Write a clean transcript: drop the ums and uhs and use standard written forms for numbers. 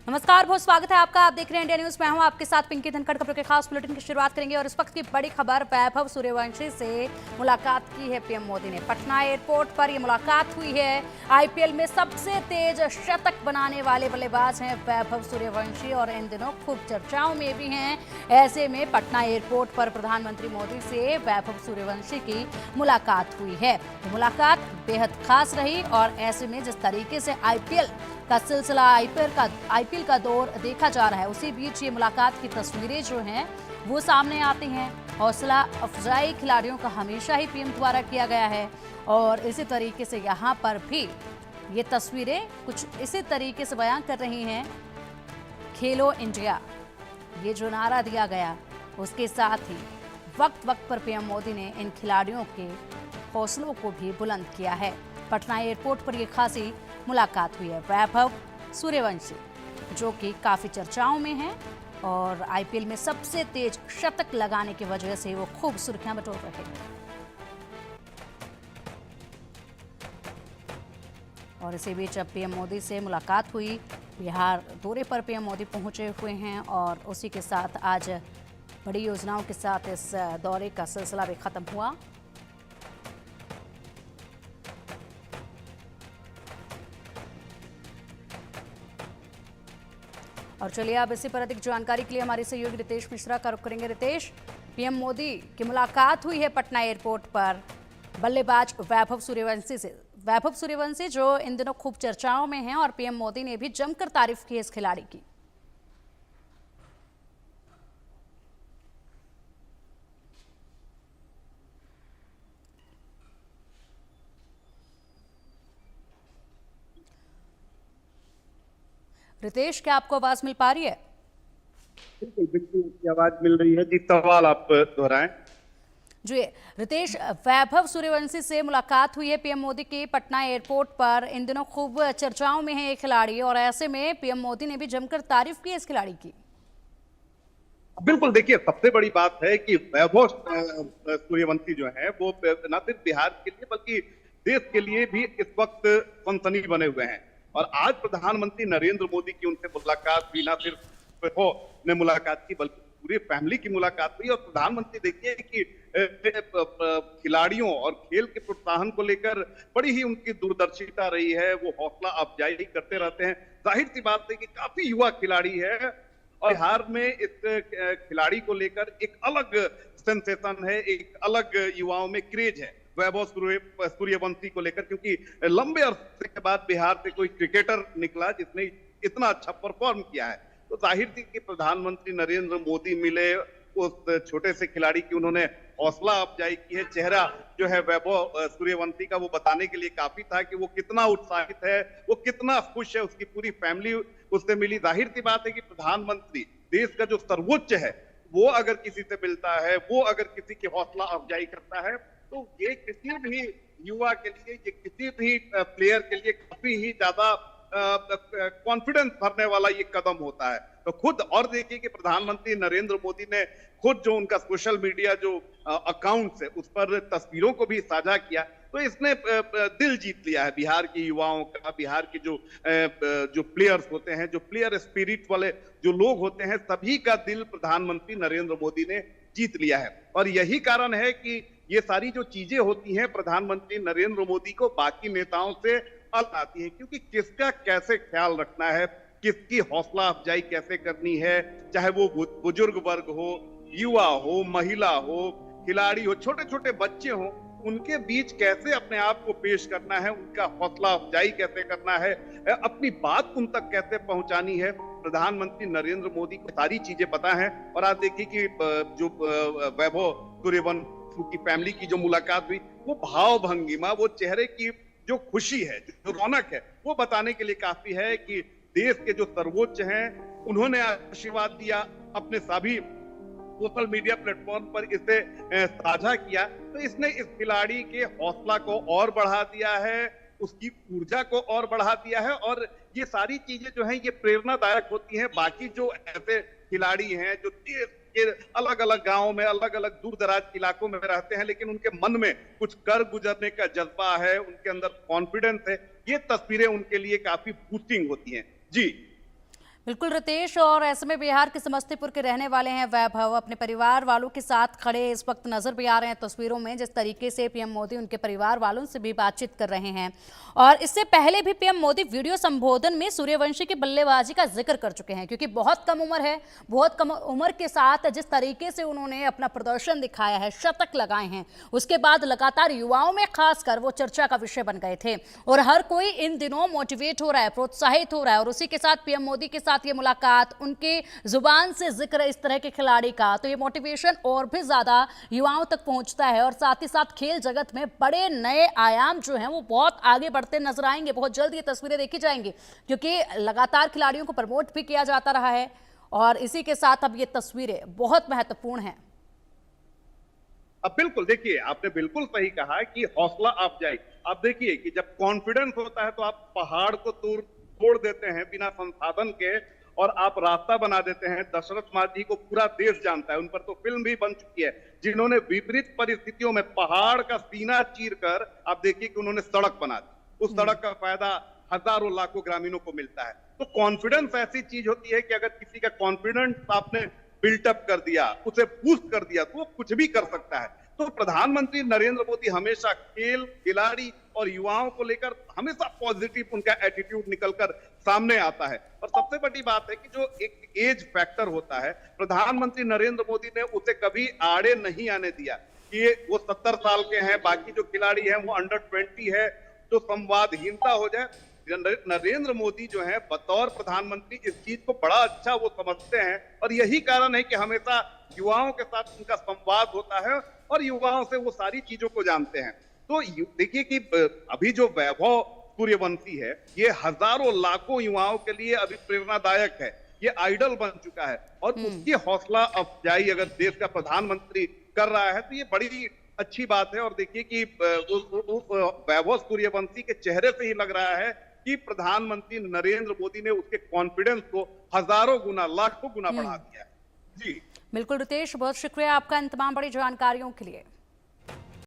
नमस्कार, बहुत स्वागत है आपका। आप देख रहे हैं इंडिया न्यूज। मैं हूं आपके साथ पिंकी धनखड़। खबरों के खास बुलेटिन की शुरुआत करेंगे और इस वक्त की बड़ी खबर, वैभव सूर्यवंशी से मुलाकात की है पीएम मोदी ने। पटना एयरपोर्ट पर यह मुलाकात हुई है। आईपीएल में सबसे तेज शतक बनाने वाले बल्लेबाज हैं वैभव सूर्यवंशी और इन दिनों खूब चर्चाओं में भी हैं। ऐसे में पटना एयरपोर्ट पर प्रधानमंत्री मोदी से वैभव सूर्यवंशी की मुलाकात हुई है। मुलाकात बेहद खास रही और ऐसे में जिस तरीके से आईपीएल का सिलसिला, आईपीएल का दौर देखा जा रहा है, उसी बीच ये मुलाकात की तस्वीरें जो हैं वो सामने आती हैं। हौसला अफजाई खिलाड़ियों का हमेशा ही पीएम द्वारा किया गया है और इसी तरीके से यहाँ पर भी ये तस्वीरें कुछ इसी तरीके से बयान कर रही हैं। खेलो इंडिया, ये जो नारा दिया गया, उसके साथ ही वक्त वक्त पर पीएम मोदी ने इन खिलाड़ियों के हौसलों को भी बुलंद किया है। पटना एयरपोर्ट पर यह खासी मुलाकात हुई है वैभव सूर्यवंशी, जो कि काफी चर्चाओं में हैं और आईपीएल में सबसे तेज शतक लगाने की वजह से वो खूब सुर्खियां बटोर रहे हैं। और इसी बीच अब पीएम मोदी से मुलाकात हुई। बिहार दौरे पर पीएम मोदी पहुंचे हुए हैं और उसी के साथ आज बड़ी योजनाओं के साथ इस दौरे का सिलसिला भी खत्म हुआ। और चलिए अब इसी पर अधिक जानकारी के लिए हमारे सहयोगी रितेश मिश्रा का रुख करेंगे। रितेश, पीएम मोदी की मुलाकात हुई है पटना एयरपोर्ट पर बल्लेबाज वैभव सूर्यवंशी से। वैभव सूर्यवंशी जो इन दिनों खूब चर्चाओं में हैं और पीएम मोदी ने भी जमकर तारीफ की है इस खिलाड़ी की। रितेश, क्या आपको आवाज मिल पा रही है? बिल्कुल बिल्कुल आवाज मिल रही है जी। सवाल आप दोहराएं। जी रितेश, वैभव सूर्यवंशी से मुलाकात हुई है पीएम मोदी की पटना एयरपोर्ट पर। इन दिनों खूब चर्चाओं में है ये खिलाड़ी और ऐसे में पीएम मोदी ने भी जमकर तारीफ की है इस खिलाड़ी की। बिल्कुल, देखिए, सबसे बड़ी बात है कि वैभव सूर्यवंशी जो है वो न सिर्फ बिहार के लिए बल्कि देश के लिए भी इस वक्त सनसनी बने हुए हैं। और आज प्रधानमंत्री नरेंद्र मोदी की उनसे मुलाकात हुई। न सिर्फ वैभव ने मुलाकात की बल्कि पूरी फैमिली की मुलाकात हुई। और प्रधानमंत्री देखिए कि खिलाड़ियों और खेल के प्रोत्साहन को लेकर बड़ी ही उनकी दूरदर्शिता रही है। वो हौसला अफजाई करते रहते हैं। जाहिर सी बात है कि काफी युवा खिलाड़ी है और बिहार में इस खिलाड़ी को लेकर एक अलग सेंसेशन है, एक अलग युवाओं में क्रेज है वैभव सूर्यवंशी को लेकर, क्योंकि लंबे अरसे के बाद बिहार से कोई क्रिकेटर निकला जिसने इतना अच्छा परफॉर्म किया है। तो जाहिर थी कि प्रधानमंत्री नरेंद्र मोदी मिले उस छोटे से खिलाड़ी की, उन्होंने हौसला अफजाई की है। चेहरा जो है वैभव सूर्यवंशी का वो बताने के लिए काफी था कि वो कितना उत्साहित है, वो कितना खुश है। उसकी पूरी फैमिली उससे मिली। जाहिर सी बात है कि प्रधानमंत्री, देश का जो सर्वोच्च है, वो अगर किसी से मिलता है, वो अगर किसी की हौसला अफजाई करता है, तो ये किसी भी युवा के लिए, ये किसी भी प्लेयर के लिए काफी ही ज्यादा कॉन्फिडेंस भरने वाला ये कदम होता है। तो खुद, और देखिए कि प्रधानमंत्री नरेंद्र मोदी ने खुद जो उनका सोशल मीडिया जो अकाउंट है उस पर तस्वीरों को भी साझा किया। तो इसने दिल जीत लिया है बिहार के युवाओं का। बिहार के जो प्लेयर्स होते हैं, जो प्लेयर स्पिरिट वाले जो लोग होते हैं, सभी का दिल प्रधानमंत्री नरेंद्र मोदी ने जीत लिया है। और यही कारण है कि ये सारी जो चीजें होती हैं प्रधानमंत्री नरेंद्र मोदी को बाकी नेताओं से अलग आती हैं, क्योंकि किसका कैसे ख्याल रखना है, किसकी हौसला अफजाई कैसे करनी है, चाहे वो बुजुर्ग वर्ग हो, युवा हो, महिला हो, खिलाड़ी हो, छोटे छोटे बच्चे हो, उनके बीच कैसे अपने आप को पेश करना है, उनका हौसला अफजाई कैसे करना है, अपनी बात उन तक कैसे पहुंचानी है। प्रधानमंत्री नरेंद्र मोदी को सारी चीजें पता है। और आज देखिए कि जो वैभव सूर्यवंशी की फैमिली की जो मुलाकात हुई, वो भाव भंगिमा, वो चेहरे की जो खुशी है, जो रौनक है, वो बताने के लिए काफी है कि देश के जो सर्वोच्च हैं उन्होंने आशीर्वाद दिया, अपने सभी सोशल मीडिया प्लेटफॉर्म पर इसे साझा किया। तो इसने इस खिलाड़ी के हौसला को और बढ़ा दिया है, उसकी ऊर्जा को और बढ़ा दिया है। और ये सारी चीजें जो हैं ये प्रेरणादायक होती हैं बाकी जो ऐसे खिलाड़ी हैं जो देश के अलग अलग गांवों में, अलग अलग दूर दराज इलाकों में रहते हैं, लेकिन उनके मन में कुछ कर गुजरने का जज्बा है, उनके अंदर कॉन्फिडेंस है। ये तस्वीरें उनके लिए काफी बूस्टिंग होती हैं। जी बिल्कुल रितेश, और ऐसे में बिहार के समस्तीपुर के रहने वाले हैं वैभव, अपने परिवार वालों के साथ खड़े इस वक्त नजर भी आ रहे हैं तस्वीरों में, जिस तरीके से पीएम मोदी उनके परिवार वालों से भी बातचीत कर रहे हैं। और इससे पहले भी पीएम मोदी वीडियो संबोधन में सूर्यवंशी की बल्लेबाजी का जिक्र कर चुके हैं, क्योंकि बहुत कम उम्र है, बहुत कम उम्र के साथ जिस तरीके से उन्होंने अपना प्रदर्शन दिखाया है, शतक लगाए हैं, उसके बाद लगातार युवाओं में खासकर वो चर्चा का विषय बन गए थे। और हर कोई इन दिनों मोटिवेट हो रहा है, प्रोत्साहित हो रहा है, और उसी के साथ पीएम मोदी के साथ ये मुलाकात, उनके जुबान से जिक्र इस तरह के खिलाड़ी का, तो ये मोटिवेशन और भी ज्यादा युवाओं तक पहुंचता है। और साथ ही साथ खेल जगत में बड़े नए आयाम जो हैं वो बहुत आगे बढ़ते नजर आएंगे। बहुत जल्द ये तस्वीरें देखी जाएंगी, क्योंकि लगातार खिलाड़ियों को प्रमोट भी किया जाता रहा है, और इसी के साथ अब ये तस्वीरें बहुत महत्वपूर्ण हैं। अब बिल्कुल देखिए, आपने बिल्कुल सही कहा कि हौसला अफजाई। आप देखिए कि जब कॉन्फिडेंस होता है तो आप पहाड़ को तोड़ देते हैं बिना संसाधन के, और आप रास्ता बना देते हैं। दशरथ मांझी को पूरा देश जानता है, उन पर तो फिल्म भी बन चुकी है, जिन्होंने विपरीत परिस्थितियों में पहाड़ का सीना चीर कर, आप देखिए कि उन्होंने सड़क बना दी। उस सड़क का फायदा हजारों लाखों ग्रामीणों को मिलता है। तो कॉन्फिडेंस ऐसी चीज होती है कि अगर किसी का कॉन्फिडेंस आपने बिल्टअप कर दिया, उसे बूस्ट कर दिया, तो वो कुछ भी कर सकता है। तो प्रधानमंत्री नरेंद्र मोदी हमेशा खेल, खिलाड़ी और युवाओं को लेकर हमेशा पॉजिटिव उनका एटीट्यूड निकलकर सामने आता है। और सबसे बड़ी बात है कि जो एक एज फैक्टर होता है, प्रधानमंत्री नरेंद्र मोदी ने उसे कभी आड़े नहीं आने दिया कि वो 70 साल के हैं, बाकी जो खिलाड़ी हैं वो अंडर 20 है, तो संवादहीनता हो जाए। नरेंद्र मोदी जो है बतौर प्रधानमंत्री इस चीज को बड़ा अच्छा वो समझते हैं, और यही कारण है कि हमेशा युवाओं के साथ उनका संवाद होता है और युवाओं से वो सारी चीजों को जानते हैं। तो देखिए कि अभी जो वैभव सूर्यवंशी है, ये हजारों लाखों युवाओं के लिए अभी प्रेरणादायक है, ये आइडल बन चुका है। और उसकी हौसला अफजाई अगर देश का प्रधानमंत्री कर रहा है तो ये बड़ी अच्छी बात है। और देखिए कि वैभव सूर्यवंशी के चेहरे से ही लग रहा है कि प्रधानमंत्री नरेंद्र मोदी ने उसके कॉन्फिडेंस को हजारों गुना, लाखों गुना बढ़ा दिया है। जी बिल्कुल रितेश, बहुत शुक्रिया आपका इन तमाम बड़ी जानकारियों के लिए।